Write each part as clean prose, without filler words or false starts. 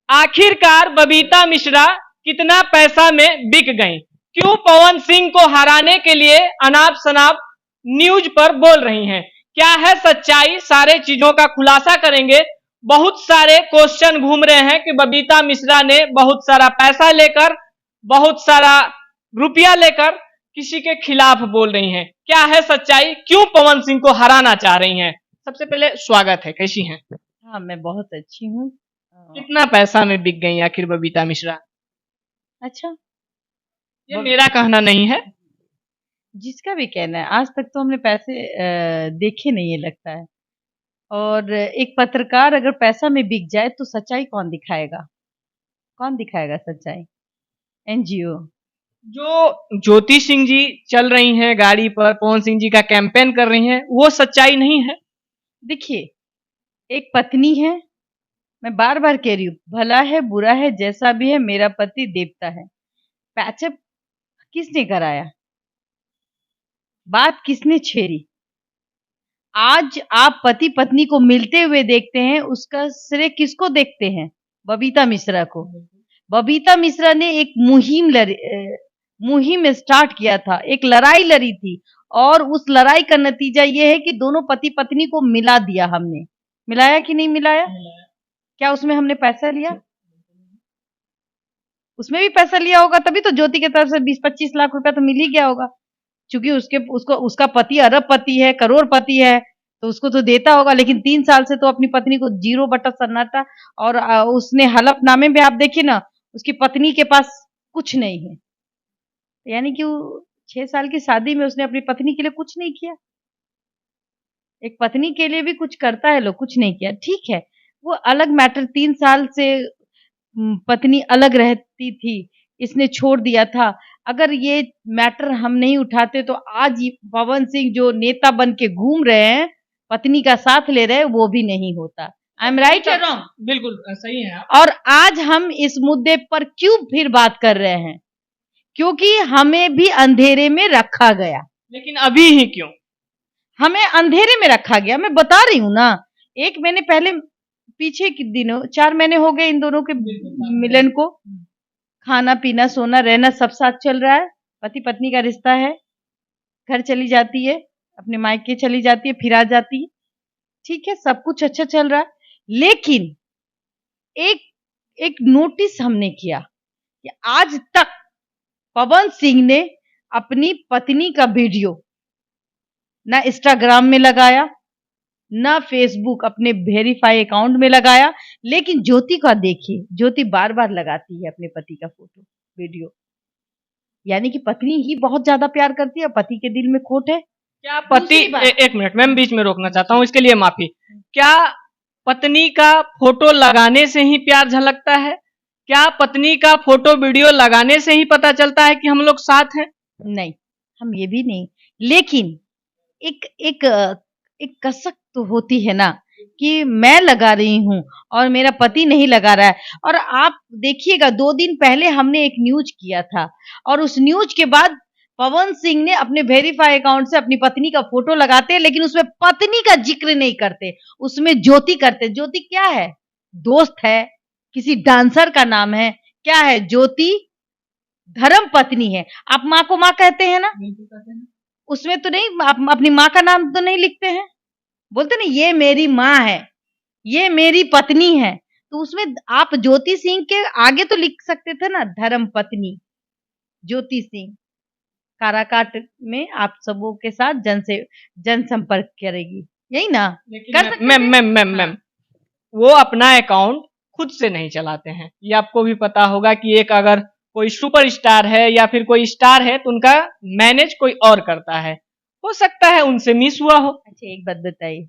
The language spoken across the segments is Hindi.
आखिरकार बबीता मिश्रा कितना पैसा में बिक गईं? क्यों पवन सिंह को हराने के लिए अनाप शनाप न्यूज पर बोल रही हैं? क्या है सच्चाई? सारे चीजों का खुलासा करेंगे। बहुत सारे क्वेश्चन घूम रहे हैं कि बबीता मिश्रा ने बहुत सारा पैसा लेकर, बहुत सारा रुपया लेकर किसी के खिलाफ बोल रही हैं। क्या है सच्चाई? क्यों पवन सिंह को हराना चाह रही हैं? सबसे पहले स्वागत है, कैसी हैं? हाँ, मैं बहुत अच्छी हूँ। कितना पैसा में बिक गई आखिर बबीता मिश्रा? अच्छा, ये मेरा कहना नहीं है। जिसका भी कहना है, आज तक तो हमने पैसे देखे नहीं है लगता है। और एक पत्रकार अगर पैसा में बिक जाए तो सच्चाई कौन दिखाएगा? कौन दिखाएगा सच्चाई? एनजीओ। जो ज्योति सिंह जी चल रही हैं गाड़ी पर, पवन सिंह जी का कैंपेन कर रही हैं, वो सच्चाई नहीं है। देखिए, एक पत्नी है, मैं बार बार कह रही हूँ, भला है बुरा है जैसा भी है, मेरा पति देवता है। पैचअप किसने कराया? बात किसने छेड़ी? आज आप पति पत्नी को मिलते हुए देखते हैं, उसका श्रेय किसको देखते हैं? बबीता मिश्रा को। बबीता मिश्रा ने एक मुहिम स्टार्ट किया था, एक लड़ाई लड़ी थी, और उस लड़ाई का नतीजा ये है कि दोनों पति पत्नी को मिला दिया हमने। मिलाया कि नहीं मिलाया? क्या उसमें हमने पैसा लिया? उसमें भी पैसा लिया होगा, तभी तो ज्योति की तरफ से 20-25 लाख रुपया तो मिल ही गया होगा। क्योंकि उसका पति अरबपति है, करोड़पति है, तो उसको तो देता होगा। लेकिन 3 साल से तो अपनी पत्नी को 0 बटा सन्नाटा। और उसने हलफनामे में आप देखिए ना, उसकी पत्नी के पास कुछ नहीं है। यानी कि 6 साल की शादी में उसने अपनी पत्नी के लिए कुछ नहीं किया। एक पत्नी के लिए भी कुछ करता है लोग, कुछ नहीं किया। ठीक है, वो अलग मैटर। 3 साल से पत्नी अलग रहती थी, इसने छोड़ दिया था। अगर ये मैटर हम नहीं उठाते तो आज पवन सिंह जो नेता बन के घूम रहे हैं, पत्नी का साथ ले रहे हैं, वो भी नहीं होता। आई एम राइट या रॉन्ग? बिल्कुल सही है आप। और आज हम इस मुद्दे पर क्यों फिर बात कर रहे हैं? क्योंकि हमें भी अंधेरे में रखा गया। लेकिन अभी ही क्यों? हमें अंधेरे में रखा गया, मैं बता रही हूँ ना। 1 महीने पहले, पीछे के दिनों, 4 महीने हो गए इन दोनों के मिलन को। खाना पीना सोना रहना सब साथ चल रहा है, पति पत्नी का रिश्ता है। घर चली जाती है, अपने मायके चली जाती है, फिर आ जाती है। ठीक है, सब कुछ अच्छा चल रहा है। लेकिन एक एक नोटिस हमने किया कि आज तक पवन सिंह ने अपनी पत्नी का वीडियो ना इंस्टाग्राम में लगाया, ना फेसबुक अपने वेरीफाई अकाउंट में लगाया। लेकिन ज्योति का देखिए, ज्योति बार बार लगाती है अपने पति का फोटो वीडियो। यानी कि पत्नी ही बहुत ज्यादा प्यार करती है, पति के दिल में खोट है। क्या पति एक मिनट मैम, बीच में रोकना चाहता हूँ, इसके लिए माफी। क्या पत्नी का फोटो लगाने से ही प्यार झलकता है? क्या पत्नी का फोटो वीडियो लगाने से ही पता चलता है कि हम लोग साथ हैं? नहीं, हम ये भी नहीं। लेकिन एक एक एक कसक तो होती है ना, कि मैं लगा रही हूं और मेरा पति नहीं लगा रहा है। और आप देखिएगा, 2 दिन पहले हमने एक न्यूज किया था, और उस न्यूज के बाद पवन सिंह ने अपने वेरीफाई अकाउंट से अपनी पत्नी का फोटो लगाते हैं, लेकिन उसमें पत्नी का जिक्र नहीं करते, उसमें ज्योति करते। ज्योति क्या है? दोस्त है, किसी डांसर का नाम है, क्या है? ज्योति धर्म पत्नी है। आप माँ को माँ कहते हैं ना, उसमें तो नहीं, आप अपनी माँ का नाम तो नहीं लिखते हैं, बोलते नहीं ये मेरी माँ है, ये मेरी पत्नी है। तो उसमें आप ज्योति सिंह के आगे तो लिख सकते थे ना, धर्म पत्नी ज्योति सिंह। काराकाट में आप सबों के साथ जनसंपर्क करेगी, यही ना? कर सकते मैम थे। मैम मैम मैम, वो अपना अकाउंट खुद से नहीं चलाते हैं, ये आपको भी पता होगा कि एक अगर कोई सुपर स्टार है या फिर कोई स्टार है तो उनका मैनेज कोई और करता है। हो सकता है उनसे मिस हुआ हो। अच्छा, एक बात बताइए,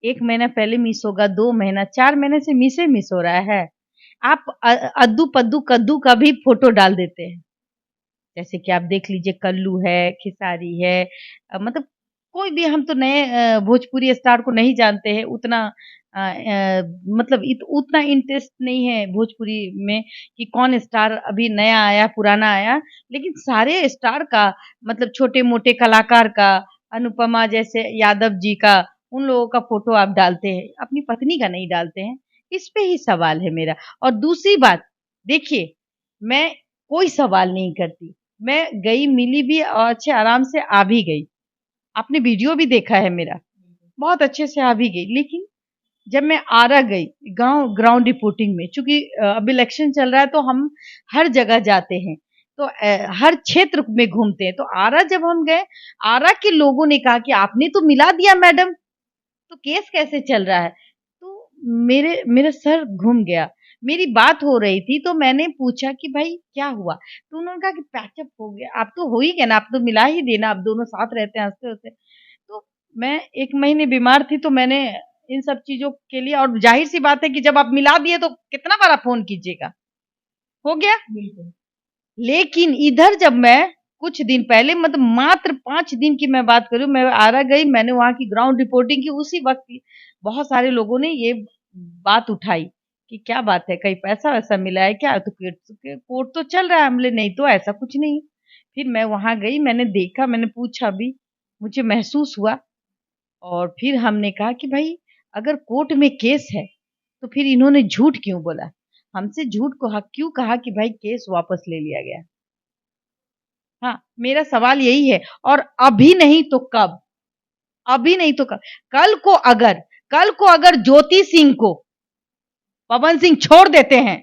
1 महीना पहले मिस होगा, 2 महीना, 4 महीने से मिस हो रहा है। आप अद्दू पद्दू कद्दू का भी फोटो डाल देते हैं। जैसे कि आप देख लीजिए, कल्लू है, खेसारी है, मतलब कोई भी। हम तो नए भोजपुरी स्टार को नहीं जानते हैं उतना। मतलब उतना इंटरेस्ट नहीं है भोजपुरी में कि कौन स्टार अभी नया आया पुराना आया। लेकिन सारे स्टार का, मतलब छोटे मोटे कलाकार का, अनुपमा जैसे यादव जी का, उन लोगों का फोटो आप डालते हैं, अपनी पत्नी का नहीं डालते हैं। इस पे ही सवाल है मेरा। और दूसरी बात, देखिए, मैं कोई सवाल नहीं करती, मैं गई, मिली भी और अच्छे आराम से आ भी गई। आपने वीडियो भी देखा है मेरा, बहुत अच्छे से आ भी गई। लेकिन जब मैं आरा गई ग्राउंड रिपोर्टिंग में, चूंकि अब इलेक्शन चल रहा है तो हम हर जगह जाते हैं, तो हर क्षेत्र में घूमते हैं। तो आरा जब हम गए, आरा के लोगों ने कहा कि आपने तो मिला दिया मैडम, तो केस कैसे चल रहा है? तो मेरा सर घूम गया। मेरी बात हो रही थी तो मैंने पूछा कि भाई क्या हुआ? तो उन्होंने कहा कि पैचअप हो गया। अब तो हो ही गया ना, अब तो मिला ही देना, अब दोनों साथ रहते हैं, हंसते-हंसते। तो मैं 1 महीने बीमार थी, तो मैंने इन सब चीज़ों के लिए, और ज़ाहिर-सी बात है कि जब आप मिला दिए तो कितना बार आप फ़ोन कीजिएगा? हो गया। बिल्कुल। लेकिन इधर जब मैं कुछ दिन पहले, मतलब मात्र 5 दिन की मैं बात करूँ, मैं आरा गई, मैंने वहाँ की ग्राउंड रिपोर्टिंग की, उसी वक़्त ही बहुत सारे लोगों ने ये बात उठाई कि क्या बात है, कहीं पैसा-वैसा मिला है क्या? तो कोर्ट तो चल रहा है। हम बोले नहीं तो ऐसा कुछ नहीं। फिर मैं वहाँ गई, मैंने देखा, मैंने पूछा भी, मुझे महसूस हुआ। और फिर हमने कहा कि भाई अगर कोर्ट में केस है तो फिर इन्होंने झूठ क्यों बोला? हमसे झूठ को हक क्यों कहा कि भाई केस वापस ले लिया गया? हाँ, मेरा सवाल यही है। और अभी नहीं तो कब? अभी नहीं तो कब? कल को अगर ज्योति सिंह को पवन सिंह छोड़ देते हैं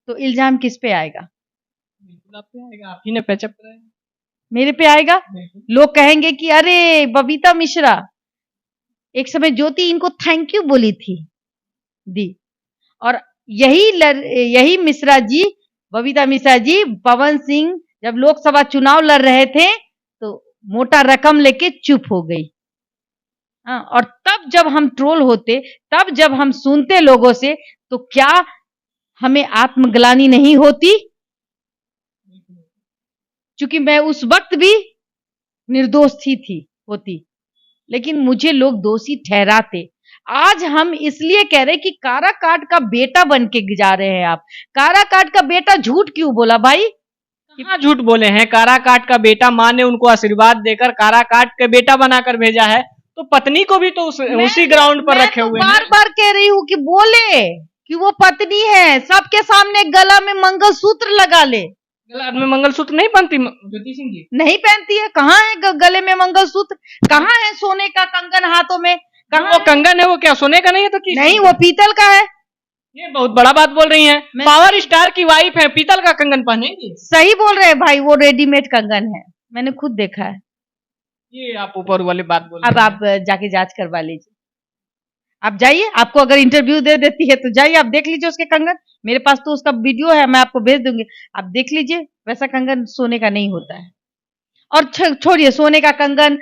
तो इल्जाम किस पे आएगा? बिल्कुल आप पे आएगा, आप ही ने पैचअप कराया। मेरे पे आएगा। बिल्कुल। लोग कहेंगे कि अरे बबीता मिश्रा, एक समय ज्योति इनको थैंक यू बोली थी, दी। और यही मिश्रा जी, बबीता मिश्रा जी, पवन सिंह जब लोकसभा चुनाव लड़ रहे थे तो मोटा रकम लेके चुप हो गई। हाँ, और तब जब हम ट्रोल होते, तब जब हम सुनते लोगों से, तो क्या हमें आत्मग्लानि नहीं होती? क्योंकि मैं उस वक्त भी निर्दोष थी होती, लेकिन मुझे लोग दोषी ठहराते। आज हम इसलिए कह रहे कि काराकाट का बेटा बन के जा रहे हैं आप। काराकाट का बेटा झूठ क्यों बोला भाई? कहाँ झूठ बोले हैं? काराकाट का बेटा, माँ ने उनको आशीर्वाद देकर काराकाट के बेटा बनाकर भेजा है, तो पत्नी को भी तो उसी ग्राउंड पर रखे हुए हैं। बार बार कह रही हूँ कि बोले कि वो पत्नी है, सबके सामने गला में मंगलसूत्र लगा ले। गला में मंगलसूत्र नहीं पहनती ज्योति सिंह जी? नहीं पहनती है। कहाँ है गले में मंगलसूत्र? कहाँ है सोने का कंगन हाथों में? कहाँ वो कंगन है, वो क्या सोने का नहीं है तो किस? नहीं, वो पीतल का है। ये बहुत बड़ा बात बोल रही हैं। पावर स्टार की वाइफ है, पीतल का कंगन पहनेंगी? सही बोल रहे हैं भाई, वो रेडीमेड कंगन है, मैंने खुद देखा है। ये आप ऊपर वाली बात बोल रहे अब हैं। आप जाके जांच करवा लीजिए। आप जाइए, आपको अगर इंटरव्यू दे देती है तो जाइए, आप देख लीजिए उसके कंगन। मेरे पास तो उसका वीडियो है, मैं आपको भेज दूंगी, आप देख लीजिए। वैसा कंगन सोने का नहीं होता है। और छोड़िए, सोने का कंगन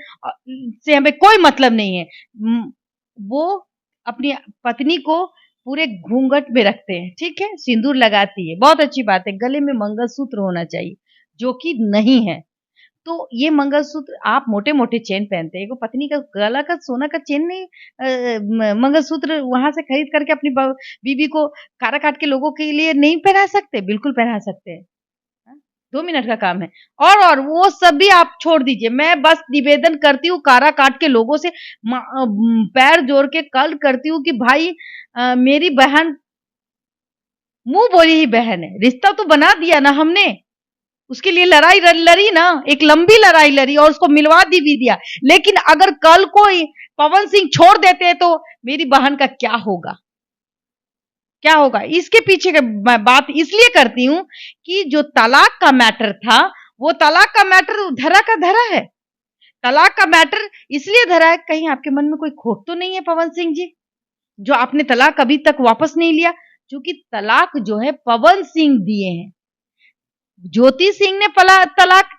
से हमें कोई मतलब नहीं है। वो अपनी पत्नी को पूरे घूंघट में रखते हैं, ठीक है, सिंदूर लगाती है, बहुत अच्छी बात है। गले में मंगलसूत्र होना चाहिए, जो कि नहीं है। तो ये मंगलसूत्र, आप मोटे मोटे चेन पहनते हैं, पत्नी का गला का सोना का चेन नहीं, मंगलसूत्र वहां से खरीद करके अपनी बीबी को काराकाट के लोगों के लिए नहीं पहना सकते? बिल्कुल पहना सकते हैं। 2 मिनट का काम है। और वो सब भी आप छोड़ दीजिए, मैं बस निवेदन करती हूँ काराकाट के लोगों से, पैर जोड़ के कल करती हूँ कि भाई मेरी बहन मुंह बोली ही बहन है, रिश्ता तो बना दिया ना हमने, उसके लिए लड़ाई लड़ी ना, एक लंबी लड़ाई लड़ी और उसको मिलवा भी दिया। लेकिन अगर कल कोई पवन सिंह छोड़ देते तो मेरी बहन का क्या होगा? क्या होगा? इसके पीछे मैं बात इसलिए करती हूँ कि जो तलाक का मैटर था, वो तलाक का मैटर धरा का धरा है। तलाक का मैटर इसलिए धरा है, कहीं आपके मन में कोई खोट तो नहीं है पवन सिंह जी, जो आपने तलाक अभी तक वापस नहीं लिया? क्योंकि तलाक जो है पवन सिंह दिए हैं, ज्योति सिंह ने तलाक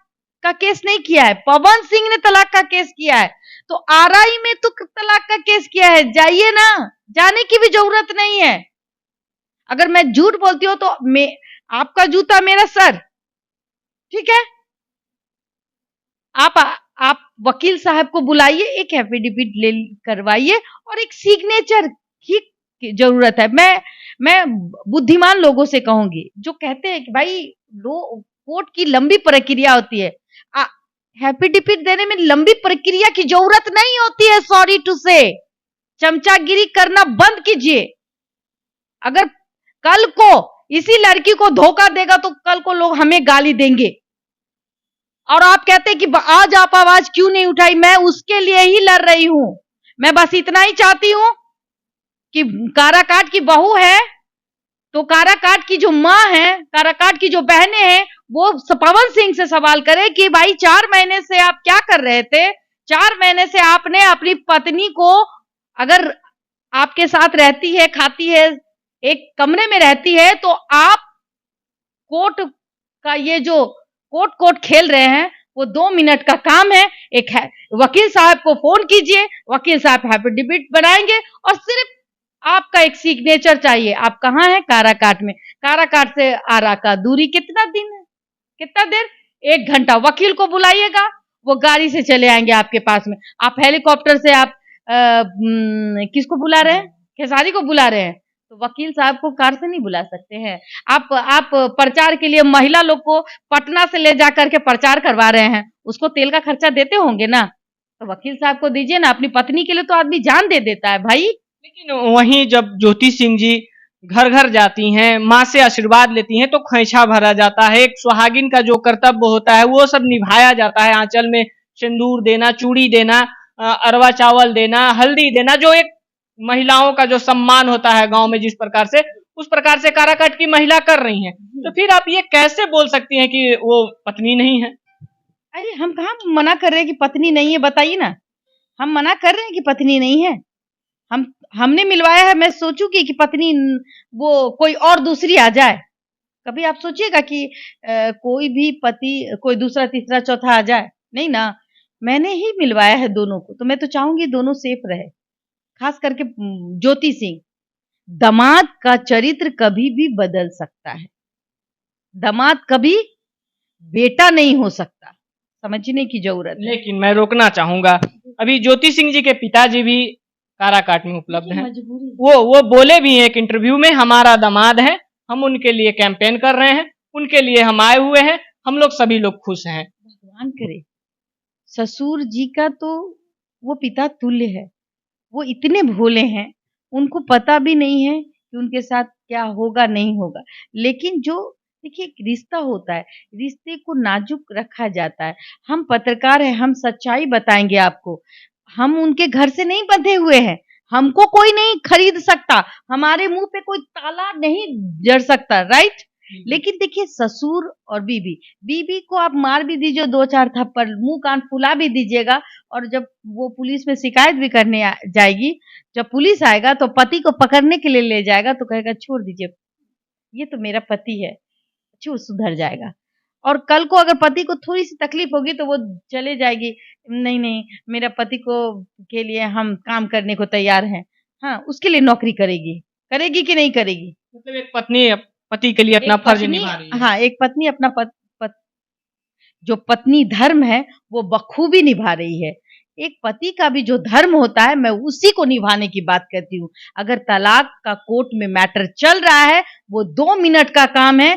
का केस नहीं किया है, पवन सिंह ने तलाक का केस किया है। तो आरआई में तो तलाक का केस किया है, जाइए ना, जाने की भी जरूरत नहीं है। अगर मैं झूठ बोलती हूँ तो आपका जूता मेरा सर, ठीक है? आप वकील साहब को बुलाइए, एक एफिडेविट ले करवाइए और एक सिग्नेचर की जरूरत है। मैं बुद्धिमान लोगों से कहूंगी जो कहते हैं कि भाई कोर्ट की लंबी प्रक्रिया होती है, एफिडेविट देने में लंबी प्रक्रिया की जरूरत नहीं होती है। सॉरी टू से, चमचागिरी करना बंद कीजिए। अगर कल को इसी लड़की को धोखा देगा तो कल को लोग हमें गाली देंगे। और आप कहते हैं कि आज आप आवाज क्यों नहीं उठाई, मैं उसके लिए ही लड़ रही हूं। मैं बस इतना ही चाहती हूं कि काराकाट की बहू है तो काराकाट की जो माँ है, काराकाट की जो बहनें हैं, वो पवन सिंह से सवाल करे कि भाई 4 महीने से आप क्या कर रहे थे। 4 महीने से आपने अपनी पत्नी को, अगर आपके साथ रहती है, खाती है, एक कमरे में रहती है, तो आप कोर्ट का ये जो कोर्ट खेल रहे हैं वो 2 मिनट का काम है। एक है वकील साहब को फोन कीजिए, वकील साहब एफिडेविट बनाएंगे और सिर्फ आपका एक सिग्नेचर चाहिए। आप कहाँ हैं? काराकाट में। काराकाट से आरा का दूरी कितना दिन है, कितना देर? 1 घंटा। वकील को बुलाइएगा, वो गाड़ी से चले आएंगे आपके पास में। आप हेलीकॉप्टर से आप किसको बुला रहे हैं? खेसारी को बुला रहे हैं, तो वकील साहब को कार से नहीं बुला सकते हैं। आप प्रचार के लिए महिला लोग को पटना से ले जाकर के प्रचार करवा रहे हैं, उसको तेल का खर्चा देते होंगे ना, तो वकील साहब को दीजिए ना। अपनी पत्नी के लिए तो आदमी जान दे देता है भाई। लेकिन वहीं जब ज्योति सिंह जी घर घर जाती हैं, माँ से आशीर्वाद लेती हैं, तो खोइछा भरा जाता है। एक सुहागिन का जो कर्तव्य होता है वो सब निभाया जाता है। आंचल में सिंदूर देना, चूड़ी देना, अरवा चावल देना, हल्दी देना, जो एक महिलाओं का जो सम्मान होता है गांव में, जिस प्रकार से, उस प्रकार से काराकाट की महिला कर रही हैं। तो फिर आप ये कैसे बोल सकती हैं कि वो पत्नी नहीं है? अरे हम कहाँ मना कर रहे हैं कि पत्नी नहीं है, बताइए ना। हम मना कर रहे हैं कि पत्नी नहीं है? हमने मिलवाया है। मैं सोचूंगी कि पत्नी वो कोई और दूसरी आ जाए? कभी आप सोचिएगा कि कोई भी पति कोई दूसरा तीसरा चौथा आ जाए? नहीं ना, मैंने ही मिलवाया है दोनों को, तो मैं तो चाहूंगी दोनों सेफ रहे। खास करके ज्योति सिंह। दामाद का चरित्र कभी भी बदल सकता है, दामाद कभी बेटा नहीं हो सकता, समझने की जरूरत है। लेकिन मैं रोकना चाहूंगा, अभी ज्योति सिंह जी के पिताजी भी काराकाट में उपलब्ध हैं। वो बोले भी हैं एक इंटरव्यू में, हमारा दामाद है, हम उनके लिए कैंपेन कर रहे हैं, उनके लिए हम आए हुए हैं, हम लोग सभी लोग खुश हैं। भगवान करे। ससुर जी का तो वो पिता तुल्य है, वो इतने भोले हैं, उनको पता भी नहीं है कि उनके साथ क्या होगा नहीं होगा। लेकिन जो देखिए एक रिश्ता होता है, रिश्ते को नाजुक रखा जाता है। हम पत्रकार हैं, हम सच्चाई बताएंगे आपको। हम उनके घर से नहीं बंधे हुए हैं, हमको कोई नहीं खरीद सकता, हमारे मुंह पे कोई ताला नहीं जड़ सकता, राइट। लेकिन देखिए ससुर और बीबी को आप मार भी दीजिए 2-4 थप्पड़, मुंह कान फुला भी दीजिएगा, और जब वो पुलिस में शिकायत भी करने जाएगी, जब पुलिस आएगा तो पति को पकड़ने के लिए ले जाएगा तो कहेगा छोड़ दीजिए, ये तो मेरा पति है, छू सुधर जाएगा। और कल को अगर पति को थोड़ी सी तकलीफ होगी तो वो चले जाएगी, नहीं नहीं मेरा पति को के लिए हम काम करने को तैयार हैं। हाँ, उसके लिए नौकरी करेगी कि नहीं करेगी? मतलब एक पत्नी पति के लिए अपना फर्ज निभा रही है। हाँ, एक पत्नी अपना जो पत्नी धर्म है वो बखूबी निभा रही है। एक पति का भी जो धर्म होता है, मैं उसी को निभाने की बात करती हूँ। अगर तलाक का कोर्ट में मैटर चल रहा है, वो 2 मिनट का काम है।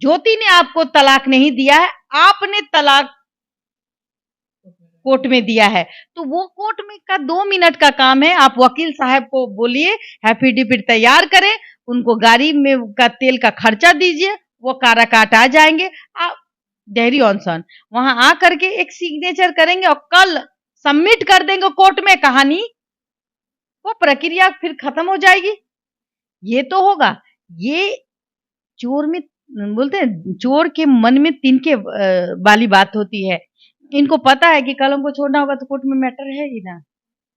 ज्योति ने आपको तलाक नहीं दिया है, आपने तलाक कोर्ट में दिया है, तो वो कोर्ट में का 2 मिनट का काम है। आप वकील साहब को बोलिए एफिडेविट तैयार करें, उनको गाड़ी में का तेल का खर्चा दीजिए, वो काराकाट आ जाएंगे। आप डेहरी ऑनसन वहां आ करके एक सिग्नेचर करेंगे और कल सबमिट कर देंगे कोर्ट में, कहानी वो प्रक्रिया फिर खत्म हो जाएगी। ये तो होगा। ये चोर में बोलते हैं, चोर के मन में तिनके वाली बात होती है। इनको पता है कि कल हमको छोड़ना होगा तो कोर्ट में मैटर है ही ना,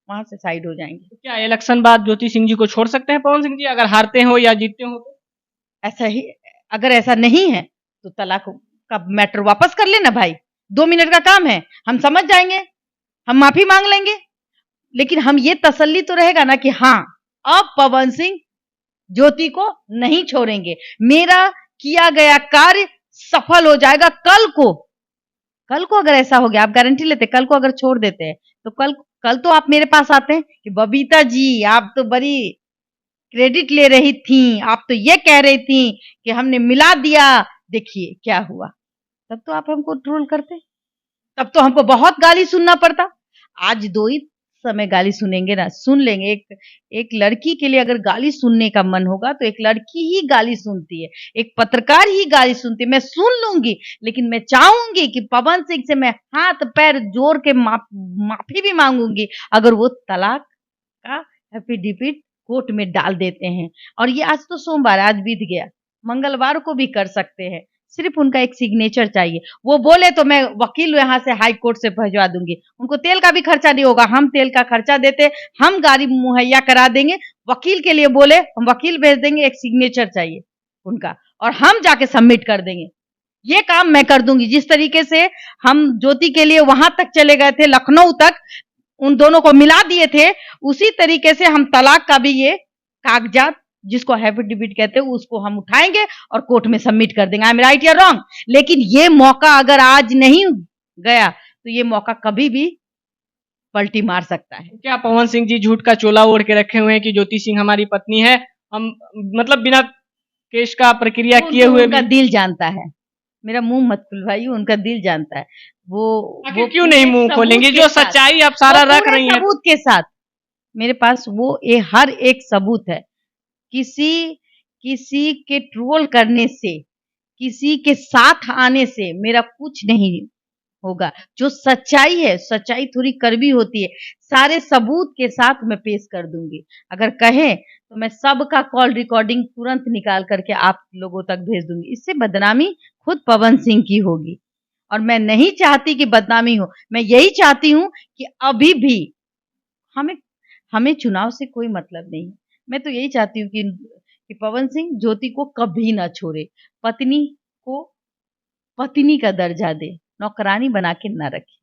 वहां से साइड हो जाएंगे। तो क्या इलेक्शन बाद ज्योति सिंह जी को छोड़ सकते हैं पवन सिंह जी, अगर हारते हो या जीतते हो तो? ऐसा ही, अगर ऐसा नहीं है तो तलाक का मैटर वापस कर लेना भाई, 2 मिनट का काम है, हम समझ जाएंगे, हम माफी मांग लेंगे। लेकिन हम ये तसल्ली तो रहेगा ना कि हाँ अब पवन सिंह ज्योति को नहीं छोड़ेंगे, मेरा किया गया कार्य सफल हो जाएगा। कल को अगर ऐसा हो गया, आप गारंटी लेते कल को अगर छोड़ देते हैं तो कल तो आप मेरे पास आते हैं कि बबीता जी आप तो बड़ी क्रेडिट ले रही थी, आप तो ये कह रही थी कि हमने मिला दिया, देखिए क्या हुआ। तब तो आप हमको ट्रोल करते, तब तो हमको बहुत गाली सुनना पड़ता। आज 2 ही समय गाली सुनेंगे ना, सुन लेंगे। एक लड़की के लिए अगर गाली सुनने का मन होगा तो एक लड़की ही गाली सुनती है, एक पत्रकार ही गाली सुनती है। मैं सुन लूंगी, लेकिन मैं चाहूंगी कि पवन सिंह से मैं हाथ पैर जोड़ के माफी भी मांगूंगी अगर वो तलाक का एफिडेविट कोर्ट में डाल देते हैं। और ये आज तो सोमवार, आज बीत गया, मंगलवार को भी कर सकते हैं। सिर्फ उनका एक सिग्नेचर चाहिए। वो बोले तो मैं वकील यहाँ से हाई कोर्ट से भिजवा दूंगी। उनको तेल का भी खर्चा नहीं होगा, हम तेल का खर्चा देते, हम गाड़ी मुहैया करा देंगे। वकील के लिए बोले, हम वकील भेज देंगे, एक सिग्नेचर चाहिए उनका, और हम जाके सबमिट कर देंगे। ये काम मैं कर दूंगी। जिस तरीके से हम ज्योति के लिए वहां तक चले गए थे, लखनऊ तक, उन दोनों को मिला दिए थे, उसी तरीके से हम तलाक का भी ये कागजात, जिसको एफिडेविट कहते हैं, उसको हम उठाएंगे और कोर्ट में सबमिट कर देंगे। आई एम राइट या रॉन्ग? लेकिन ये मौका अगर आज नहीं गया तो ये मौका कभी भी पलटी मार सकता है। क्या पवन सिंह जी झूठ का चोला ओढ़ के रखे हुए हैं कि ज्योति सिंह हमारी पत्नी है, हम मतलब बिना केस का प्रक्रिया किए हुए उनका दिल जानता है। मेरा मुंह मत खुलवाइए, उनका दिल जानता है। वो क्यों नहीं मुंह खोलेंगे? जो सच्चाई आप सारा रख रही हैं सबूत के साथ, मेरे पास वो हर एक सबूत है। किसी के ट्रोल करने से, किसी के साथ आने से मेरा कुछ नहीं होगा। जो सच्चाई है, सच्चाई थोड़ी कड़वी होती है, सारे सबूत के साथ मैं पेश कर दूंगी। अगर कहें तो मैं सबका कॉल रिकॉर्डिंग तुरंत निकाल करके आप लोगों तक भेज दूंगी। इससे बदनामी खुद पवन सिंह की होगी, और मैं नहीं चाहती कि बदनामी हो। मैं यही चाहती हूं कि अभी भी हमें चुनाव से कोई मतलब नहीं है। मैं तो यही चाहती हूँ कि पवन सिंह ज्योति को कभी ना छोड़े, पत्नी को पत्नी का दर्जा दे, नौकरानी बना के ना रखे।